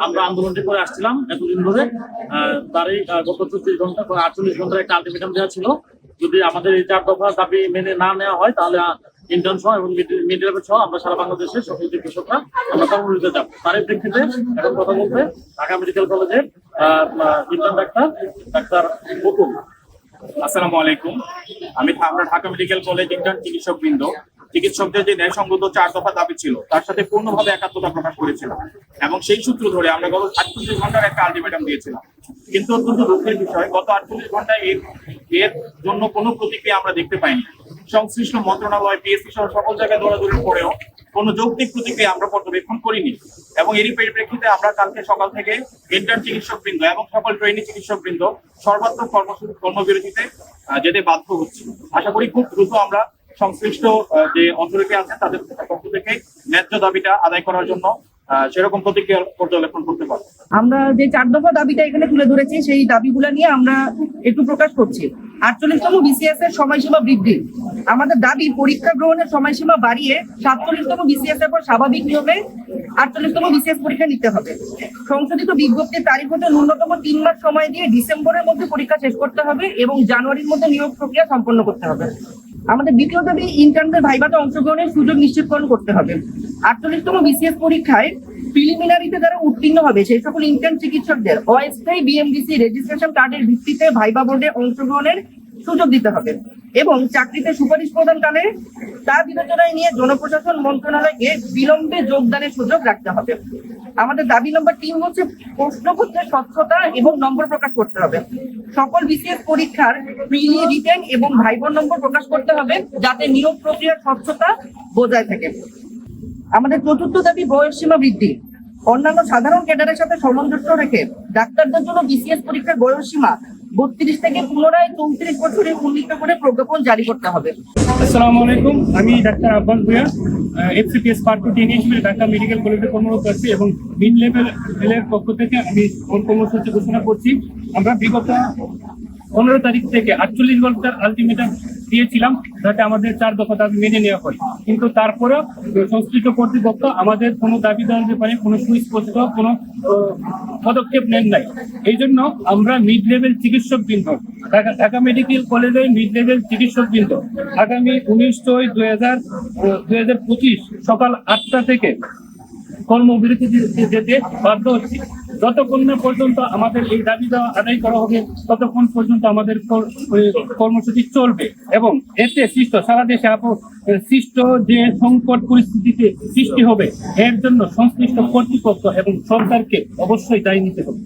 আমরা আন্দোলনটি করে আসছিলাম এতদিন ধরে। তারই গত 34 ঘন্টা 48 ঘন্টার একটা আলটিমেটাম দেওয়া ছিল। যদি আমাদের এই 4 দফা দাবি মেনে না নেওয়া হয় তাহলে ইন্টার্ন সহ এবং মিড লেভেল সহ আমরা সারা বাংলাদেশের সকল চিকিৎসকরা আমরা কর্মসূচিতে যাব। তারই প্রেক্ষিতে এখন কথা বলতে ঢাকা মেডিকেল কলেজের ইন্টার্ন ডাক্তার বকুল। আসসালামু আলাইকুম। আমরা ঢাকা মেডিকেল কলেজ ইন্টার্ন চিকিৎসকদের যে ন্যায়সঙ্গত 4 দফা দাবি ছিল তার সাথে পূর্ণভাবে একাত্মতা প্রকাশ করেছিলাম এবং সেই সূত্র ধরে আমরা গত 48 ঘন্টার একটা আলটিমেটাম দিয়েছিলাম। কিন্তু অত্যন্ত দুঃখের বিষয়, গত 48 ঘন্টায় এর জন্য কোনো প্রতিক্রিয়া আমরা দেখতে পাইনি। সংশ্লিষ্ট মন্ত্রণালয়, পিএসসি সহ সকল জায়গায় দৌড়াদৌড়ির পরেও কোনো যৌক্তিক প্রতিক্রিয়া আমরা পর্যবেক্ষণ করিনি এবং এরই পরিপ্রেক্ষিতে আমরা কালকে সকাল থেকে ইন্টার্ন চিকিৎসকবৃন্দ এবং সকল ট্রেনি চিকিৎসকবৃন্দ সর্বাত্মক কর্মবিরতিতে যেতে বাধ্য হচ্ছি। আশা করি খুব দ্রুত আমরা সংশ্লিষ্ট যে অথরিটি আছে তাদের পক্ষ থেকে ন্যায্য দাবিটা আদায় করার জন্য সেরকম প্রতিক্রিয়া পর্যবেক্ষণ করতে পারবো। আমরা যে 4 দফা দাবিটা এখানে তুলে ধরেছি সেই দাবিগুলো নিয়ে আমরা একটু প্রকাশ করছি। 48তম বিসিএস এর সময়সীমা বৃদ্ধি। আমাদের দাবি পরীক্ষা গ্রহণের সময়সীমা বাড়িয়ে 47তম বিসিএস এর পর স্বাভাবিক নিয়মে 48তম বিসিএস পরীক্ষা নিতে হবে। সংশোধিত বিজ্ঞপ্তির তারিখ হতে ন্যূনতম 3 মাস সময় দিয়ে ডিসেম্বরের মধ্যে পরীক্ষা শেষ করতে হবে এবং জানুয়ারির মধ্যে নিয়োগ প্রক্রিয়া সম্পন্ন করতে হবে। আমাদের দ্বিতীয় দাবি ইন্টার্নদের ভাইভাতে অংশগ্রহণের সুযোগ নিশ্চিতকরণ করতে হবে। 48তম বিসিএস পরীক্ষায় প্রিলিমিনারিতে যারা উত্তীর্ণ হবে সেই সকল ইন্টার্ন চিকিৎসকদের অস্থায়ী বিএমডিসি রেজিস্ট্রেশন কার্ডের ভিত্তিতে ভাইভা বোর্ডে অংশগ্রহণের সুযোগ দিতে হবে এবং চাকরিতে সুপারিশ প্রদানকালে তা বিবেচনায় নিয়ে জনপ্রশাসন মন্ত্রণালয়কে বিলম্বে যোগদানের সুযোগ রাখতে হবে। আমাদের দাবি নম্বর 3 হচ্ছে প্রশ্নপত্রের স্বচ্ছতা এবং নম্বর প্রকাশ করতে হবে। সকল বিসিএস পরীক্ষার প্রিলি, রিটেন এবং ভাইভা নম্বর প্রকাশ করতে হবে যাতে নিয়োগ প্রক্রিয়ার স্বচ্ছতা বজায় থাকে। আমাদের চতুর্থ দাবি বয়সসীমা বৃদ্ধি। অন্যান্য সাধারণ ক্যাডারের সাথে সামঞ্জস্য রেখে ডাক্তারদের জন্য বিসিএস পরীক্ষার বয়সসীমা 32 থেকে পুনরায় 34 বছরে উন্নীত করে প্রজ্ঞাপন জারি করতে হবে। আসসালামু আলাইকুম, আমি doctor Abbas Bhuiyan, FCPS part 2 technician হিসেবে ঢাকা মেডিকেল কলেজে কর্মরত আছি এবং মিড লেভেলের পক্ষ থেকে আমি কর্মসূচি ঘোষণা করছি। আমরা বিগত 15 তারিখ থেকে 48 ঘন্টার আলটিমেটাম দিয়েছিলাম যাতে আমাদের 4 দফা দাবি মেনে নেওয়া হয়, কিন্তু তারপরেও সংশ্লিষ্ট কর্তৃপক্ষ আমাদের কোনো দাবি দেওয়ার ব্যাপারে কোনো সুস্পষ্ট কোনো পদক্ষেপ নেন নাই। এই জন্য আমরা মিড লেভেল চিকিৎসকবৃন্দ, ঢাকা মেডিকেল কলেজের মিড লেভেল চিকিৎসকবৃন্দ আগামী 19/2/2025 সকাল 8টা থেকে কর্মবিরতিতে যেতে বাধ্য হচ্ছি। যতক্ষণ না পর্যন্ত আমাদের এই দাবি দেওয়া আদায় করা হবে ততক্ষণ পর্যন্ত আমাদের কর্মসূচি চলবে এবং এতে সারা দেশে সৃষ্ট যে সংকট পরিস্থিতিতে সৃষ্টি হবে এর জন্য সংশ্লিষ্ট কর্তৃপক্ষ এবং সরকারকে অবশ্যই দায়ী নিতে হবে।